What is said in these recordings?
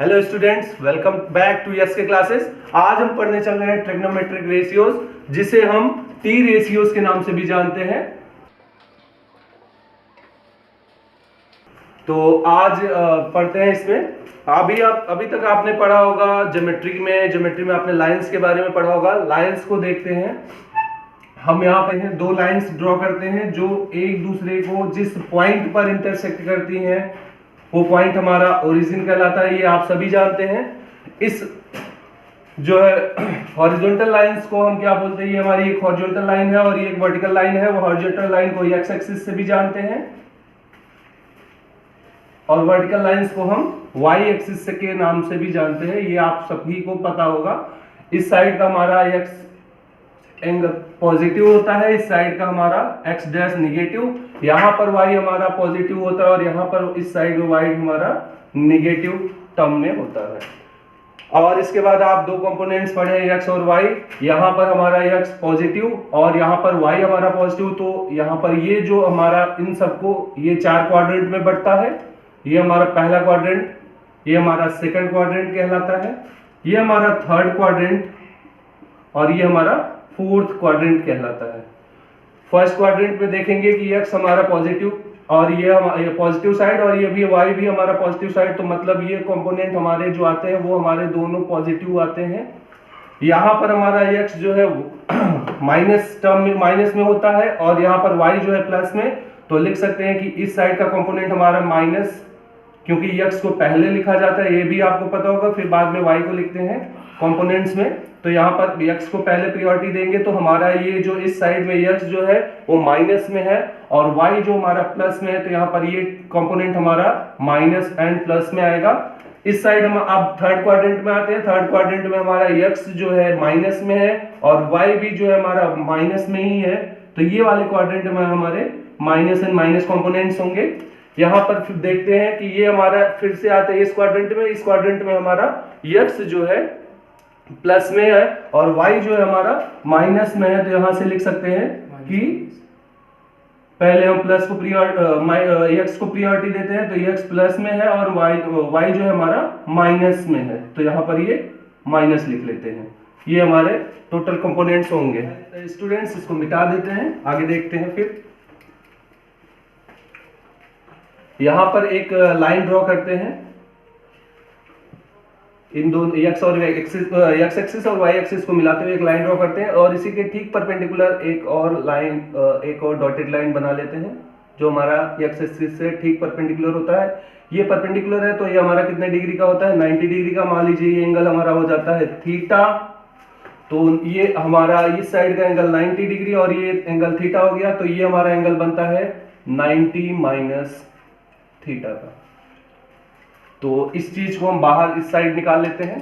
Hello students, welcome back to yes K classes. आज हम पढ़ने चल रहे हैं ट्रिग्नोमेट्रिक रेशियोज, जिसे हम टी रेशियोज के नाम से भी जानते हैं। तो आज पढ़ते हैं इसमें। अभी तक आपने पढ़ा होगा ज्योमेट्री में आपने लाइंस के बारे में पढ़ा होगा। लाइंस को देखते हैं। हम यहाँ पे हैं, दो लाइंस ड्रॉ करते हैं जो एक दूसरे को जिस पॉइंट पर इंटरसेक्ट करती हैं वो पॉइंट हमारा ओरिजिन कहलाता है। ये आप सभी जानते हैं। इस जो है हॉरिजॉन्टल लाइंस को हम क्या बोलते हैं, ये हमारी एक हॉरिजॉन्टल लाइन है और ये एक वर्टिकल लाइन है। वो हॉरिजॉन्टल लाइन को एक्स एक्सिस से भी जानते हैं और वर्टिकल लाइंस को हम वाई एक्सिस के नाम से भी जानते हैं। ये आप सभी को पता होगा। इस साइड का हमारा एक्स एंगल पॉजिटिव होता है, इस साइड का हमारा एक्स डैश निगेटिव। यहाँ पर y हमारा पॉजिटिव होता है और यहाँ पर इस साइड में y हमारा निगेटिव टर्म में होता है। और इसके बाद आप दो कंपोनेंट्स पढ़े x और y। यहाँ पर हमारा x पॉजिटिव और यहाँ पर y हमारा पॉजिटिव। तो यहाँ पर ये जो हमारा इन सबको ये चार क्वाड्रेंट में बढ़ता है। ये हमारा पहला क्वाड्रेंट, ये हमारा सेकंड क्वाड्रेंट कहलाता है, ये हमारा थर्ड क्वाड्रेंट और ये हमारा फोर्थ क्वाड्रेंट कहलाता है। फर्स्ट क्वाड्रेंट में देखेंगे कि x हमारा पॉजिटिव और ये पॉजिटिव साइड और ये भी y भी हमारा पॉजिटिव साइड। तो मतलब ये कंपोनेंट हमारे जो आते हैं वो हमारे दोनों पॉजिटिव आते हैं। यहाँ पर हमारा x जो है माइनस टर्म में माइनस में होता है और यहाँ पर y जो है प्लस में। तो लिख सकते हैं कि इस साइड का कंपोनेंट हमारा माइनस, क्योंकि x को पहले लिखा जाता है, ये भी आपको पता होगा। फिर बाद में y को लिखते हैं कंपोनेंट्स में। तो यहाँ पर x को पहले प्रायोरिटी देंगे तो हमारा ये जो इस साइड में x जो है वो माइनस में है और y जो हमारा प्लस में है। तो यहाँ पर ये कंपोनेंट हमारा माइनस एंड प्लस में आएगा। इस साइड हम अब थर्ड क्वाड्रेंट में आते हैं। थर्ड क्वाड्रेंट में हमारा x जो है माइनस में है और y भी जो है हमारा माइनस में ही है। तो ये वाले क्वाड्रेंट में हमारे माइनस एंड माइनस कंपोनेंट्स होंगे। यहाँ पर फिर देखते हैं कि ये हमारा फिर से आते हैं इस क्वाड्रेंट में। इस क्वाड्रेंट में हमारा x जो है प्लस में है और y जो है हमारा माइनस में है। तो यहां से लिख सकते हैं कि पहले हम प्लस को x को प्रायोरिटी देते हैं। तो x प्लस में है और y जो है हमारा माइनस में है। तो यहाँ पर ये माइनस लिख लेते हैं। ये हमारे टोटल कंपोनेंट्स होंगे। स्टूडेंट्स इसको मिटा देते हैं, आगे देखते हैं। फिर यहाँ पर एक लाइन ड्रॉ करते हैं। इन दोनों x एक्सिस और y एक्सिस को मिलाते हुए एक लाइन ड्रॉ करते हैं और इसी के ठीक परपेंडिकुलर एक और डॉटेड लाइन बना लेते हैं जो हमारा x एक्सिस से ठीक परपेंडिकुलर होता है। ये परपेंडिकुलर है तो ये हमारा कितने डिग्री का होता है, 90 डिग्री का। मान लीजिए ये एंगल हमारा हो जाता है थीटा। तो ये हमारा इस साइड का एंगल 90 डिग्री और ये एंगल थीटा हो गया। तो ये हमारा एंगल बनता है 90 माइनस थीटा का। तो इस चीज को हम बाहर इस साइड निकाल लेते हैं।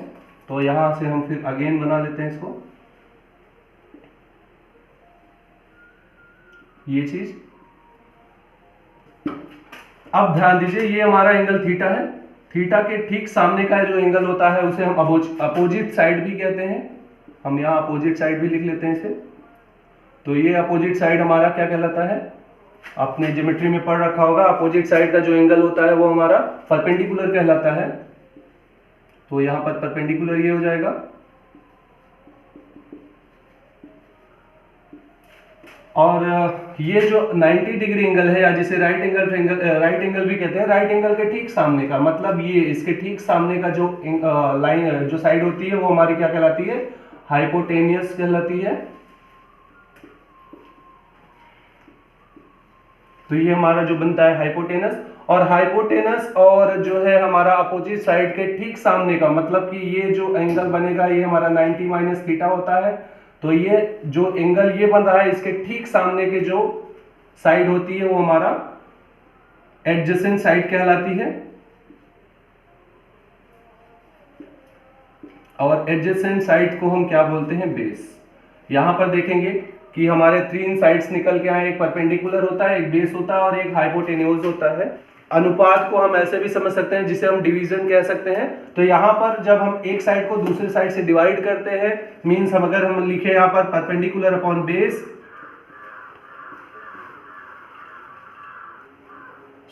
तो यहां से हम फिर अगेन बना लेते हैं इसको, ये चीज। अब ध्यान दीजिए, ये हमारा एंगल थीटा है। थीटा के ठीक सामने का जो एंगल होता है उसे हम अपोजिट साइड भी कहते हैं। हम यहाँ अपोजिट साइड भी लिख लेते हैं इसे। तो ये अपोजिट साइड हमारा क्या कहलाता है, आपने ज्योमेट्री में पढ़ रखा होगा। अपोजिट साइड का जो एंगल होता है वो हमारा परपेंडिकुलर कहलाता है। तो यहां पर परपेंडिकुलर ये हो जाएगा। और ये जो 90 डिग्री एंगल है या जिसे राइट एंगल भी कहते हैं, राइट एंगल के ठीक सामने का मतलब ये इसके ठीक सामने का जो लाइन जो साइड होती है वो हमारी क्या कहलाती है, हाइपोटेनियस कहलाती है। तो ये हमारा जो बनता है हाइपोटेनस। और हाइपोटेनस और जो है हमारा अपोजिट साइड के ठीक सामने का मतलब कि ये जो एंगल बनेगा ये हमारा 90 माइनस थीटा होता है। तो ये जो एंगल ये बन रहा है इसके ठीक सामने के जो साइड होती है वो हमारा एडजेसेंट साइड कहलाती है। और एडजेसेंट साइड को हम क्या बोलते हैं, बेस। यहां पर देखेंगे कि हमारे 3 साइड्स निकल के आए, एक परपेंडिकुलर होता है, एक बेस होता है और एक हाइपोटेन्यूज होता है। अनुपात को हम ऐसे भी समझ सकते हैं जिसे हम डिवीजन कह सकते हैं। तो यहाँ पर जब हम एक साइड को दूसरे साइड से डिवाइड करते हैं, मींस अगर हम लिखे यहाँ पर perpendicular upon base,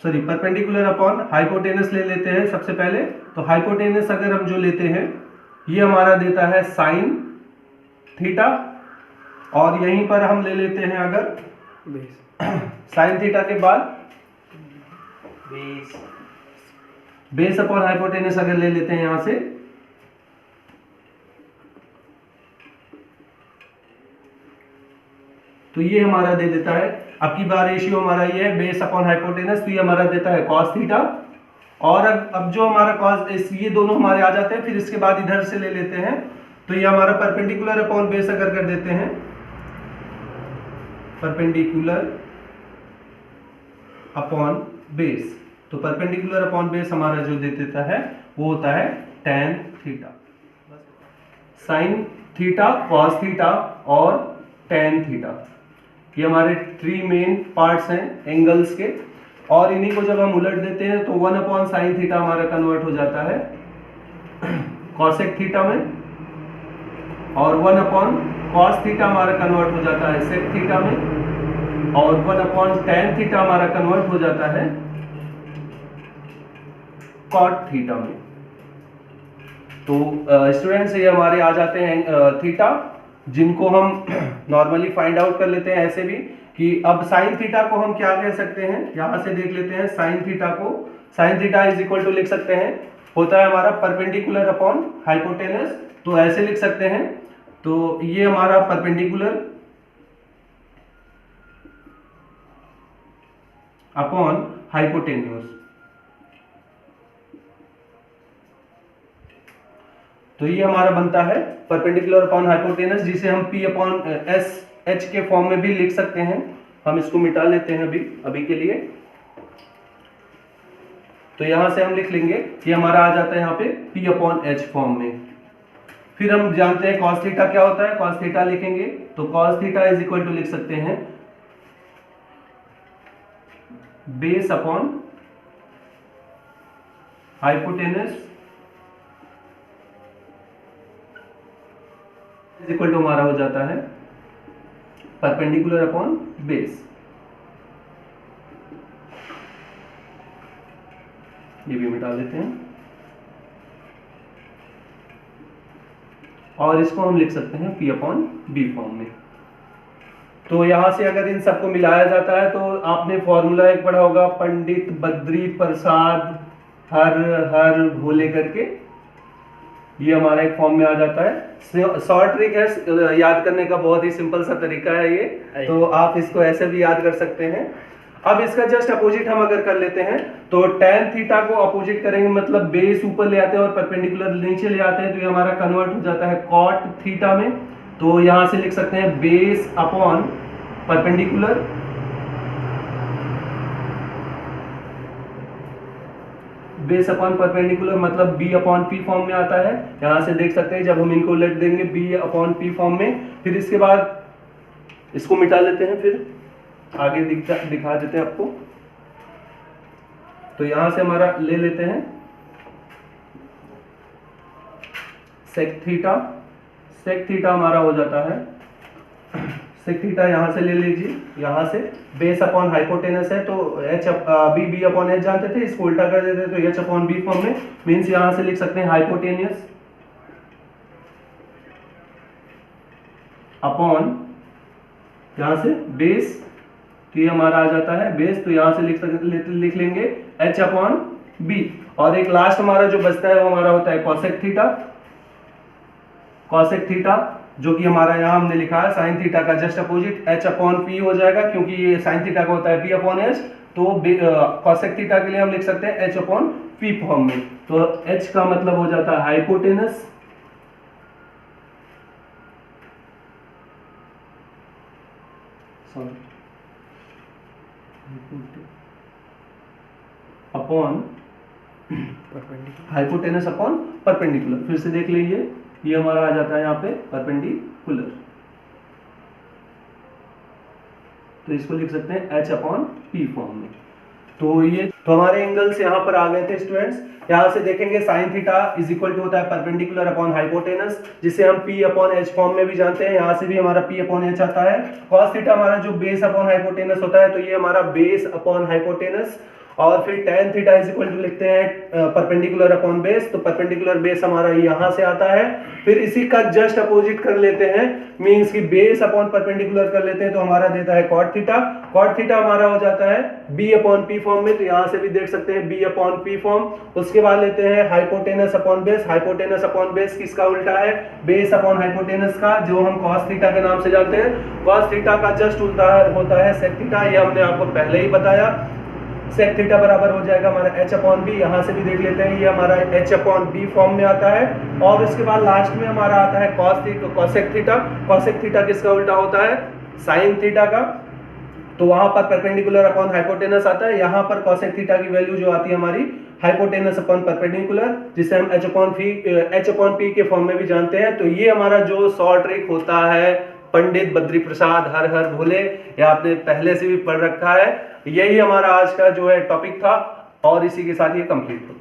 sorry perpendicular upon hypotenuse ले लेते हैं सबसे पहले। तो हाइपोटेनस अगर हम जो लेते हैं ये हमारा देता है साइन थीटा, और यहीं पर हम ले लेते हैं अगर साइन थीटा के बाद बेस अपॉन हाइपोटेनस अगर ले लेते हैं यहां से, तो ये हमारा दे देता है, अब की बार रेशियो हमारा ये है बेस अपॉन हाइपोटेनस, तो ये हमारा देता है कॉस थीटा। और अब जो हमारा कॉस, ये दोनों हमारे आ जाते हैं, फिर इसके बाद इधर से ले लेते हैं, तो ये हमारा परपेंडिकुलर अपॉन बेस अगर कर देते हैं, परपेंडिकुलर अपॉन बेस, तो परपेंडिकुलर अपॉन बेस हमारा जो दे देता है वो होता है tan theta. Sine theta, cos theta और tan थीटा, ये हमारे 3 मेन पार्ट्स हैं एंगल्स के, और इन्हीं को जब हम उलट देते हैं तो 1 अपॉन साइन थीटा हमारा कन्वर्ट हो जाता है कॉसेक थीटा में, और 1 अपॉन कॉस थीटा हमारा कन्वर्ट हो जाता है सेक थीटा में, और 1 अपॉन tan थीटा हमारा कन्वर्ट हो जाता है कॉट थीटा में। तो स्टूडेंट्स ये हमारे आ जाते हैं थीटा, जिनको हम नॉर्मली फाइंड आउट कर लेते हैं ऐसे भी, कि अब साइन थीटा को हम क्या कह सकते हैं, यहां से देख लेते हैं। साइन थीटा को, sine theta is equal to लिख सकते हैं, होता है हमारा परपेंडिकुलर अपॉन हाइपोटेनस, तो ऐसे लिख सकते हैं। तो ये हमारा परपेंडिकुलर अपॉन हाइपोटेन्यूस, तो ये हमारा बनता है परपेंडिकुलर अपॉन हाइपोटेनस, जिसे हम P अपॉन एस एच के फॉर्म में भी लिख सकते हैं। हम इसको मिटा लेते हैं अभी के लिए, तो यहां से हम लिख लेंगे कि हमारा आ जाता है यहाँ पे P अपॉन एच फॉर्म में। फिर हम जानते हैं cos थीटा क्या होता है, cos थीटा लिखेंगे तो cos theta is equal to लिख सकते हैं base upon hypotenuse is equal to हमारा हो जाता है परपेंडिकुलर अपॉन बेस। ये भी मिटा देते हैं, और इसको हम लिख सकते हैं P अपॉन बी फॉर्म में। तो यहां से अगर इन सबको मिलाया जाता है तो आपने फॉर्मूला एक पढ़ा होगा, पंडित बद्री प्रसाद हर भोले करके, ये हमारा एक फॉर्म में आ जाता है। शॉर्ट ट्रिक है याद करने का, बहुत ही सिंपल सा तरीका है ये, तो आप इसको ऐसे भी याद कर सकते हैं। अब इसका जस्ट अपोजिट हम अगर कर लेते हैं, तो tan थीटा को अपोजिट करेंगे, मतलब बेस ऊपर ले आते हैं और परपेंडिकुलर नीचे ले आते हैं, तो ये हमारा कन्वर्ट हो जाता है cot थीटा में। तो यहां से लिख सकते हैं base upon perpendicular, base upon perpendicular मतलब b अपॉन p फॉर्म में आता है। यहां से देख सकते हैं जब हम इनको उलट देंगे b अपॉन p फॉर्म में, फिर इसके बाद इसको मिटा लेते हैं, फिर आगे दिखा देते हैं आपको। तो यहां से हमारा ले लेते हैं सेक थीटा, सेक थीटा हमारा हो जाता है सेक थीटा, यहां से ले लीजिए, यहां से बेस अपॉन हाइपोटेनस है तो h बी अपॉन एच जानते थे, इसको उल्टा कर देते तो h अपॉन बी फॉर्म में, मींस यहां से लिख सकते हैं हाइपोटेनियस अपॉन यहां से बेस, तो ये हमारा आ जाता है बेस, तो यहां से लिख लेंगे h अपॉन बी। और एक लास्ट हमारा जो बचता है वो हमारा होता है कॉसेक थीटा, कॉसेक थीटा जो कि हमारा यहाँ हमने लिखा है साइन थीटा का just opposite h upon P हो जाएगा, क्योंकि ये साइन थीटा का होता है p अपॉन एच, तो कॉसेक थीटा के लिए हम लिख सकते हैं h अपॉन पी फॉर्म में। तो h का मतलब हो जाता है hypotenuse upon hypotenuse upon perpendicular. फिर से देख लीजिए, ये हमारा आ जाता है यहाँ पे परपेंडिकुलर, तो इसको लिख सकते हैं h अपॉन पी फॉर्म में। तो ये तो हमारे एंगल्स यहाँ पर आ गए थे स्टूडेंट्स। यहाँ से देखेंगे sine theta is equal to होता है परपेंडिकुलर अपॉन हाइपोटेनस, जिसे हम p अपॉन एच फॉर्म में भी जानते हैं, यहाँ से भी हमारा p अपॉन एच आता है। कॉस थीटा हमारा जो बेस अपॉन हाइपोटेनस होता है, तो ये हमारा बेस अपॉन हाइपोटेनस, और फिर tan theta is equal to लिखते हैं परपेंडिकुलर अपॉन बेस, तो परपेंडिकुलर बेस हमारा यहाँ से आता है, फिर इसी का जस्ट अपोजिट कर लेते हैं, मींस कि बेस अपॉन परपेंडिकुलर कर लेते हैं, तो हमारा देता है cot थीटा। cot थीटा हमारा हो जाता है b अपॉन p फॉर्म में, तो यहाँ से भी देख सकते हैं b अपॉन p फॉर्म। उसके बाद लेते हैं hypotenuse upon base, hypotenuse upon base किसका उल्टा है, बेस अपॉन हाइपोटेनस का, जो हम cos थीटा के नाम से जानते हैं। cos थीटा का जस्ट उल्टा होता है sec थीटा, ये हमने आपको पहले ही बताया। sec थीटा बराबर हो जाएगा हमारा h अपॉन बी, यहाँ से भी देख लेते हैं, ये हमारा h अपॉन बी फॉर्म में आता है। और उसके बाद लास्ट में हमारा आता है cosec थीटा। cosec थीटा किसका उल्टा होता है, sin थीटा का, तो वहां पर परपेंडिकुलर अपॉन हाइपोटेनस आता है, यहाँ पर cosec थीटा की वैल्यू जो आती है हमारी हाइपोटेनस अपॉन परपेंडिकुलर, जिसे हम h अपॉन p के फॉर्म में भी जानते हैं। तो ये हमारा जो शॉर्ट ट्रिक होता है पंडित बद्री प्रसाद हर हर भोले, ये आपने पहले से भी पढ़ रखा है। यही हमारा आज का जो है टॉपिक था और इसी के साथ ये कंप्लीट होता है।